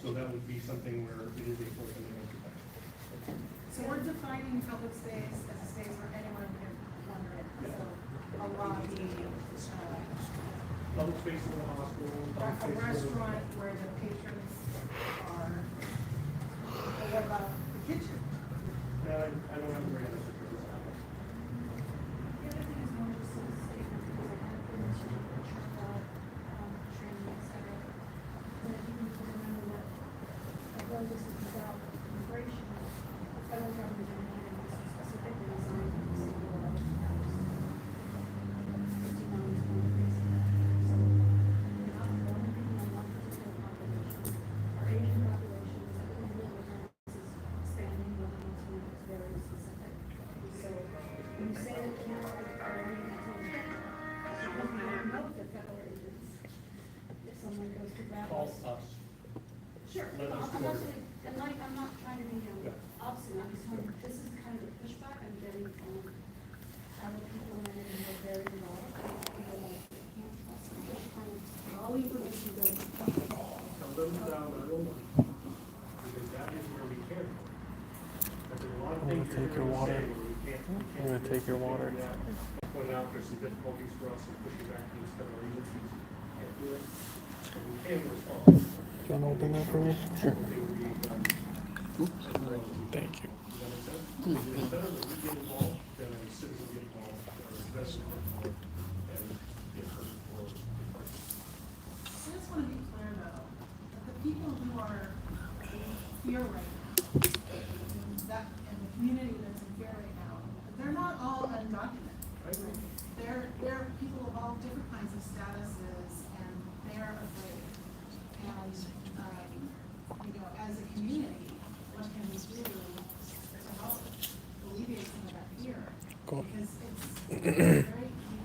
so that would be something where it is a Fourth Amendment protection. So we're defining public space as a space where anyone can wander in. So a lobby, Public space in the hospital, a public space in the. restaurant where the patrons are. Or what about the kitchen? I don't have a great answer for this. The other thing is more just a statement, because I have been to church training, et cetera. But you need to remember that although this is about immigration, the federal government and the United States specifically designed to save a lot of lives. It's not as one reason. So we're not the only people in one particular population. Our Asian population is a expanding, but it's very specific. So when you say that can't be priority, you don't know the federal agents. If someone goes to grab Call us. us. Sure, Let I'm us not coordinate. saying, and like, I'm not trying to be, Yeah. obstinate, I'm just telling you, this is kind of the pushback I'm getting from other people in it, and they're very involved. People like, they can't trust them, just kind of, all the information goes. Tell them down our own money, because that is where we can. But there's a lot of I'm things gonna take you're your gonna water. say where we can't. I'm gonna take your water. Point out there's some difficulties for us in pushing back to these federal agencies. Can't do it. But we can respond. Do you want to open that for me? Sure. They would be, Thank you. does that make sense? It's better that we get involved than a citizen get involved, or a resident get involved, and get hurt or. I just want to be clear though, that the people who are in fear right now, in the community that's in fear right now, they're not all undocumented. I agree. They're people of all different kinds of statuses, and they're afraid. And, you know, as a community, what can we do to help alleviate some of that fear? Cool. Because it's very,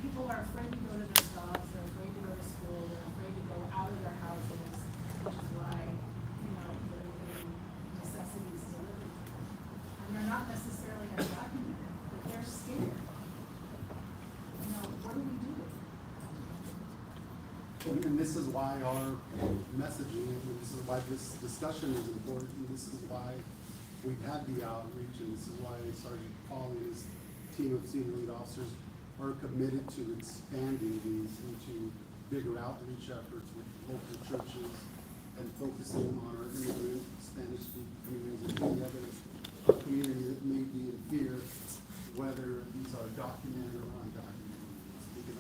people are afraid to go to their jobs, they're afraid to go to school, they're afraid to go out of their houses, which is why, you know, they're getting necessities delivered. And they're not necessarily undocumented, but they're scared. You know, what do we do? And this is why our messaging, and this is why this discussion is important, and this is why we've had the outreach, and this is why Sergeant Paul and his team of senior lead officers are committed to expanding these into bigger outreach efforts with local churches and focusing on our immigrant Spanish-speaking communities and any other community that may be in fear, whether these are documented or undocumented. Because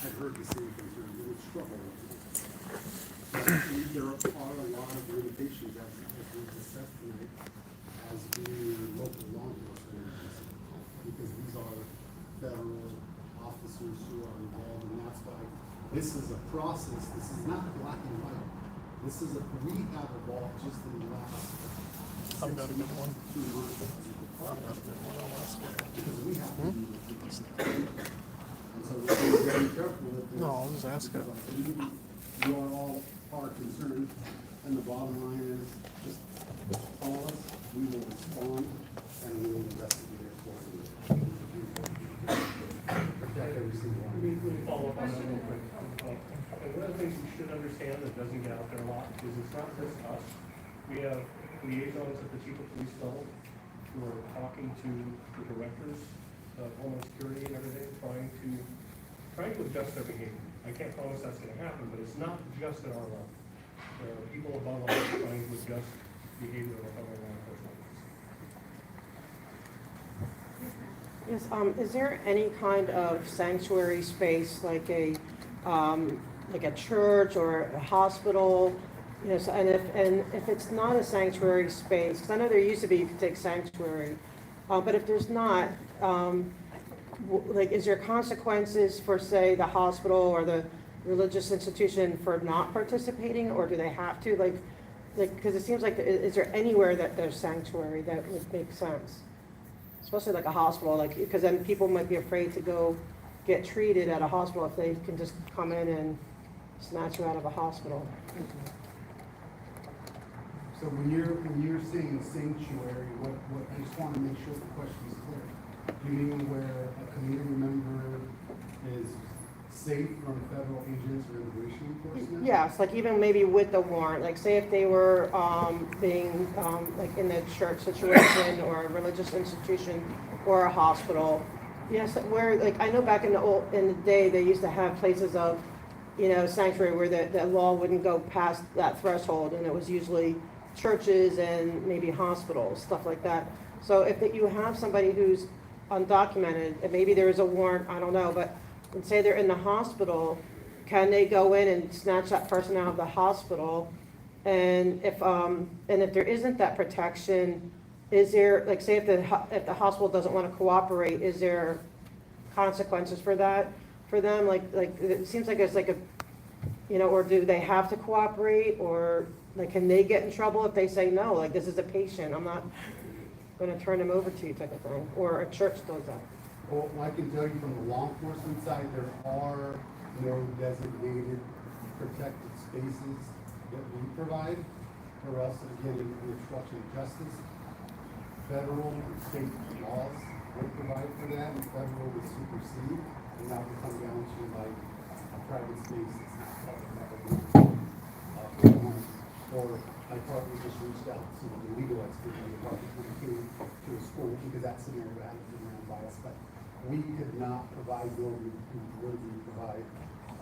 I've heard the same thing, they're really struggle with it. But there are a lot of limitations as we discussed tonight as being local law enforcement agency. Because these are federal officers who are involved, and that's why this is a process, this is not black and white. This is we have evolved just in the last 6 I've got a good months, one. 2 months. Because we have to do this. And so we're being very careful with this. No, I'll just ask it. You are all are concerned, and the bottom line is just call us. We we will respond and we will investigate it accordingly. Protect every single Let one. me follow up on that real quick. And one of the things you should understand that doesn't get out there a lot is it's not just us. We have liaisons at the chief of police level who are talking to the directors of Homeland Security and everything, trying to adjust their behavior. I can't promise that's gonna happen, but it's not just at our level. There are people above us trying to adjust behavior of other law enforcement officers. Yes, is there any kind of sanctuary space, like a church or a hospital? Yes, and if it's not a sanctuary space, because I know there used to be, you could take sanctuary, but if there's not, is there consequences for, say, the hospital or the religious institution for not participating, or do they have to, because it seems like, is there anywhere that there's sanctuary that would make sense? Especially like a hospital, because then people might be afraid to go get treated at a hospital if they can just come in and snatch you out of a hospital. So when you're saying sanctuary, what I just want to make sure the question is clear. You mean where a community member is safe from federal agents or immigration enforcement? Yes, like even maybe with the warrant, like say if they were being like in the church situation or a religious institution or a hospital. Yes, where, like, I know back in the day they used to have places of, sanctuary where the law wouldn't go past that threshold, and it was usually churches and maybe hospitals, stuff like that. So if you have somebody who's undocumented, and maybe there is a warrant, I don't know, but and say they're in the hospital, can they go in and snatch that person out of the hospital? And if there isn't that protection, is there, like, say if the hospital doesn't want to cooperate, is there consequences for that for them? Like it seems like it's like a, or do they have to cooperate, or like can they get in trouble if they say no? Like, this is a patient, I'm not going to turn them over to you, type of thing, or a church does that. Well, I can tell you from the law enforcement side, there are no designated protected spaces that we provide for us, again, in obstruction of justice. Federal and state laws would provide for that, and federal would supersede, and that would come down to like a private space that's not covered by the law. Or my partner just reached out to the legal expert in the department when he came to a school, because that scenario hadn't been ran by us, but we could not provide, nor would we provide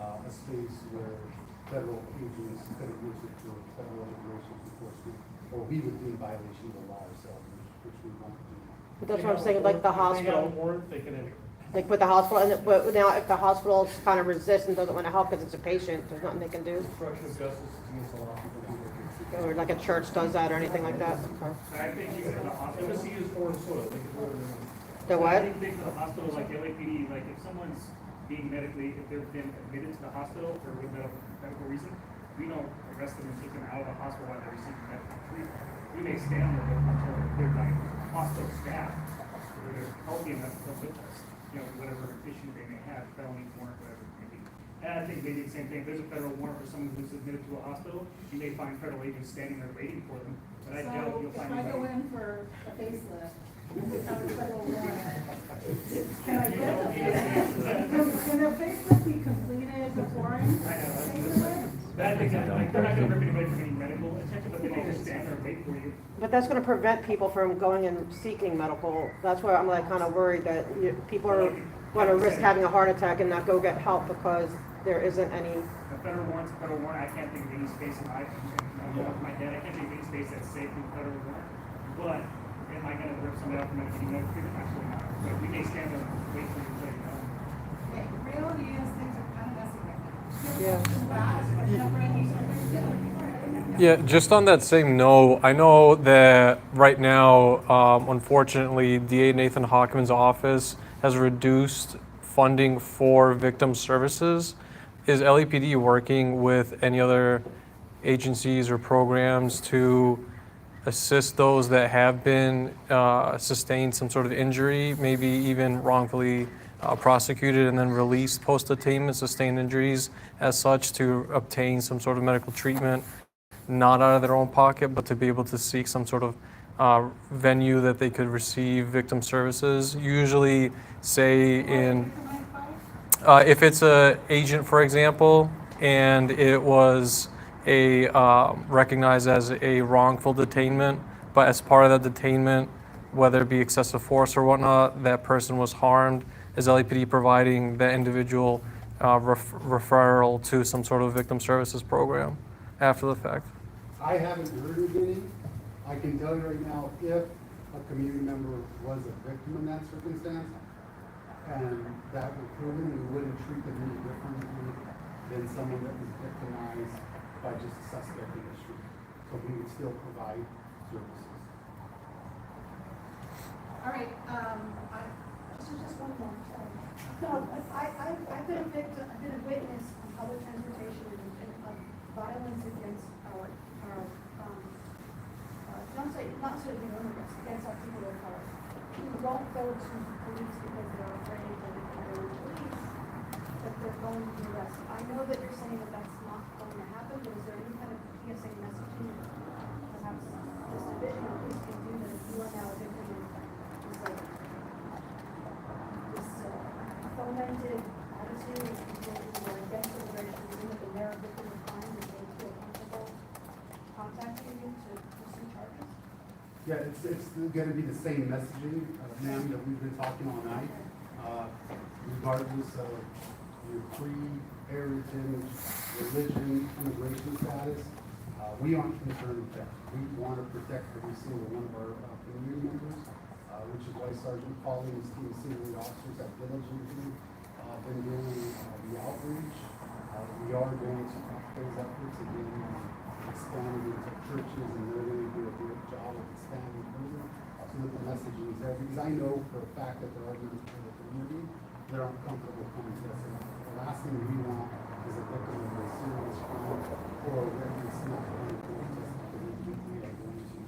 a space where federal agents could have used it for federal immigration enforcement, or we would be in violation of the law ourselves, which we won't do. But that's what I'm saying, like the hospital. They can enter. Like with the hospital, but now if the hospital kind of resists and doesn't want to help because it's a patient, there's nothing they can do? Obstruction of justice is against the law. Or like a church does that or anything like that? Okay. I think you can, the hospital. Embassy is foreign soil. They can do whatever they want. The what? I think the hospital, like LAPD, like if someone's being medically, if they've been admitted to the hospital for a medical reason, we don't arrest them and take them out of the hospital while they're receiving medical treatment. We may stand there until they're like hospital staff, or they're healthy enough to come with us, whatever issue they may have, felony warrant, whatever it may be. And I think they do the same thing. If there's a federal warrant for someone who's admitted to a hospital, you may find federal agents standing there waiting for them. But I doubt you'll find So if I go anybody. in for a facelift, without a federal warrant, can I get a facelift? Can the facelift be completed before I'm facelift? But I think that, like, they're not gonna rip anybody from any medical attention, but they may just stand there and wait for you. But that's going to prevent people from going and seeking medical. That's where I'm like kind of worried that people are going to risk having a heart attack and not go get help because there isn't any. A federal warrant's a federal warrant. I can't think of any space in my, off my head, I can't think of any space that's safe from a federal warrant. But am I gonna rip somebody out from getting medical treatment? Absolutely not. But we may stand there and wait for you to let you know. Okay, reality is things are kind of messy right now. Yeah. Yeah, just on that same note, I know that right now, unfortunately, DA Nathan Hockman's office has reduced funding for victim services. Is LAPD working with any other agencies or programs to assist those that have been sustained some sort of injury, maybe even wrongfully prosecuted and then released post-attainment sustained injuries as such, to obtain some sort of medical treatment, not out of their own pocket, but to be able to seek some sort of venue that they could receive victim services. Usually, say in if it's a agent, for example, and it was a recognized as a wrongful detainment, but as part of that detainment, whether it be excessive force or whatnot, that person was harmed, is LAPD providing that individual referral to some sort of victim services program after the fact? I haven't heard of any. I can tell you right now, if a community member was a victim in that circumstance, and that were proven, we wouldn't treat them any differently than someone that was victimized by just a suspect in the street. So we would still provide services. All right, Just one more. No, I've been a victim, I've been a witness on public transportation and of violence against not certainly immigrants, against our people of color, who don't go to police because they're afraid that if they go to police, that they're going to be arrested. I know that you're saying that that's not going to happen, but is there any kind of PSA messaging that perhaps this division of police can do that if you are now a victim of this fomented attitude of people who are against immigration, and they're a victim of crime, and they feel comfortable contacting you to pursue charges? Yeah, it's gonna be the same messaging, ma'am, that we've been talking all night. Regardless of your creed, heritage, religion, immigration status, we aren't concerned with that. We want to protect every single one of our community members, which is why Sergeant Pauly and his team of single officers have diligently been doing the outreach. We are going to up those efforts again, expanding into churches, and they're going to do a great job of expanding further so that the messaging is there. Because I know for a fact that there are members of the community that aren't comfortable coming to us. And the last thing we want is a victim of a serious crime or a witness not going to us because we are going to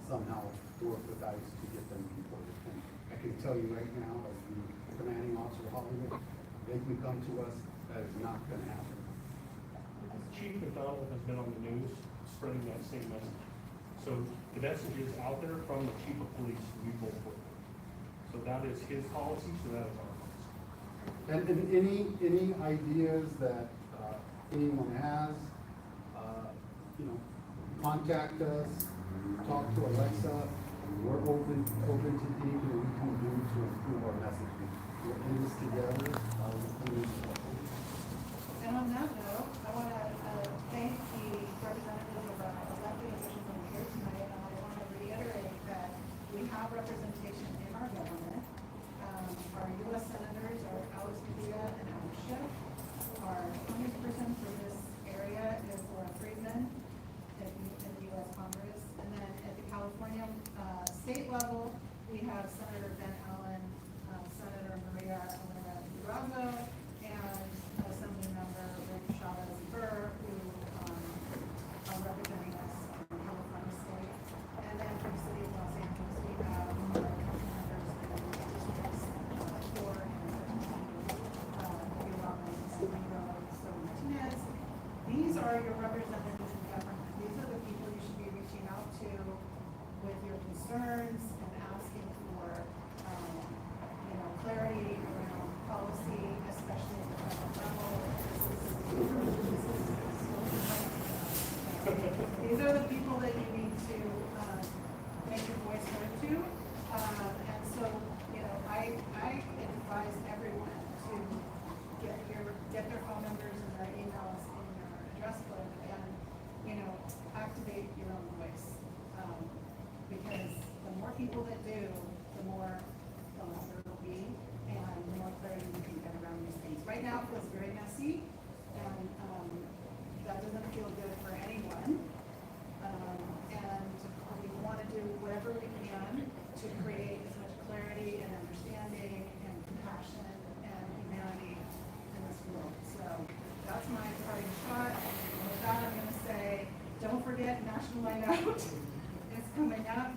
somehow work with ICE to get them deported. And I can tell you right now, as the commanding officer of Hollywood, they can come to us. That is not going to happen. Chief McDonald has been on the news spreading that same message. So the message is out there from the chief of police we both work with. So that is his policy, so that is our policy. And any ideas that anyone has, contact us, talk to Alexa. We're open to anything that we can do to improve our messaging. We're in this together. And on that note, I want to thank the representatives of our elected officials on here tonight, and I want to reiterate that we have representation in our government. Our U.S. senators are Alex Padilla and Alex Schiff. Our congressperson for this area is Laura Friedman in the U.S. Congress. And then at the California state level, we have Senator Ben Allen, Senator Maria Elena Hidalgo, and Assembly Member Rick Chavez-Burr, who are representing us from California State. And then from the city of Los Angeles, we have our council members in districts 4 and 13, These are your representatives in government. These are the people you should be reaching out to with your concerns and asking for, clarity around policy, especially at the federal level. These are the people that you need to make your voice heard to. And so, I advise everyone to get their phone numbers and their emails in your address book and, activate your own voice. Because the more people that do, the more the louder it will be, and the more clarity we can get around these things. Right now, it feels very messy, and that doesn't feel good for anyone. And we want to do whatever we can to create as much clarity and understanding and compassion and humanity in this world. So that's my parting shot. And with that, I'm going to say, don't forget National Night Out. It's coming up.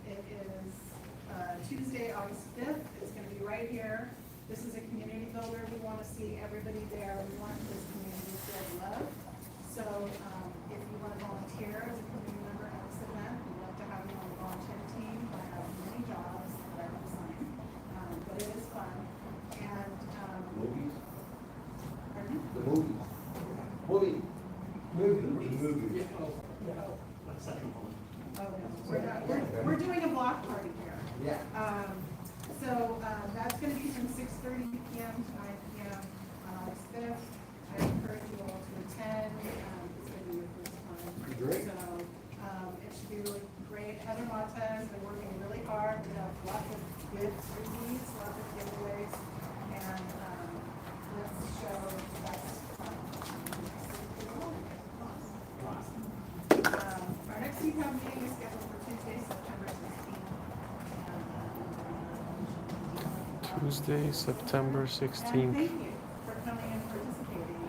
It is Tuesday, August 5th. It's going to be right here. This is a community builder. We want to see everybody there. We want this community to feel love. So if you want to volunteer as a community member at this event, we'd love to have you on the block party here. Yeah. That's gonna be from 6:30 PM to 9 PM on August 5th. I encourage you all to attend, it's gonna be your first time. Great. So, it should be really great. Heather Mata has been working really hard, we have lots of gifts receipts, lots of giveaways, and, let's show that's. Our next CPAB meeting is scheduled for Tuesday, September 16th. Tuesday, September And 16th. thank you for coming and participating.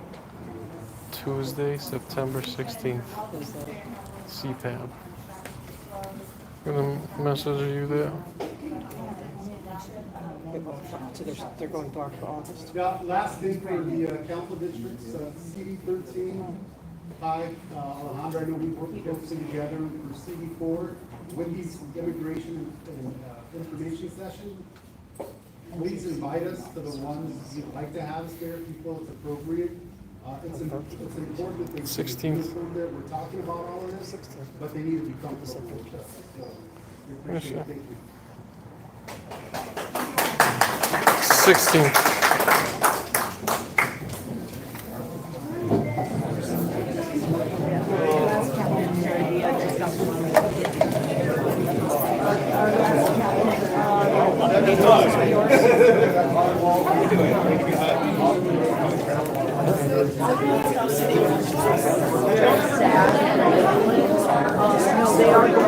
Tuesday, September 16th. CPAB. Gonna message you there. They're going dark for August. Yeah, last thing for the council districts, CD 13, hi, Alejandro, I know we worked closely together for CD 4 with these immigration and information sessions. Please invite us to the ones you'd like to have us there, if you feel it's appropriate. It's important that they. 16th. That we're talking about all of this, but they need to be comfortable with us. So, we appreciate it, thank you. 16th. No, they are going